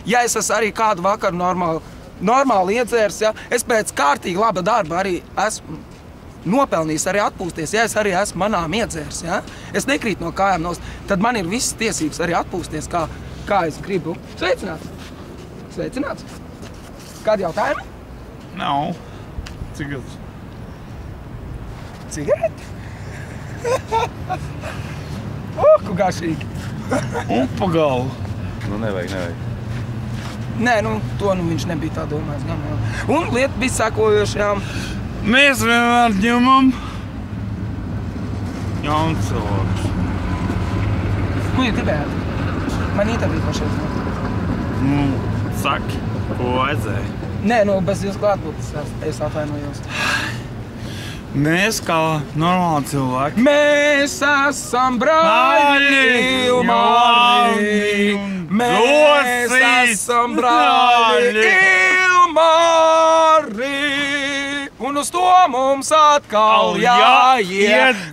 Ja es esmu arī kādu vakaru normāli iedzērs, ja, es pēc kārtīgi laba darba arī esmu nopelnījis arī atpūsties, ja es arī esmu manām iedzērs, ja. Es nekrītu no kājām nost, tad man ir visas tiesības arī atpūsties, kā es gribu. Sveicināts! Sveicināts! Kādi jautājumi? Nav. Cigaretes. Cigareti? Ku garšīgi! Un pagalu. Nu, nevajag. Nē, to viņš nebija tā domājis. Gan, jā. Un lieta bija sekojošajām. Mēs vienmēr ņemam jaunu cilvēku. Ko jūs gribējāt? Man interviju pašais. Saki, ko vajadzēja? Nē, bez jūs klātbūtnes es atvainojos. Mēs kā normāli cilvēki. Mēs esam brāļi, Ilmari! Mēs esam brāļi, Ilmari! Un uz to mums atkal jāiedzer!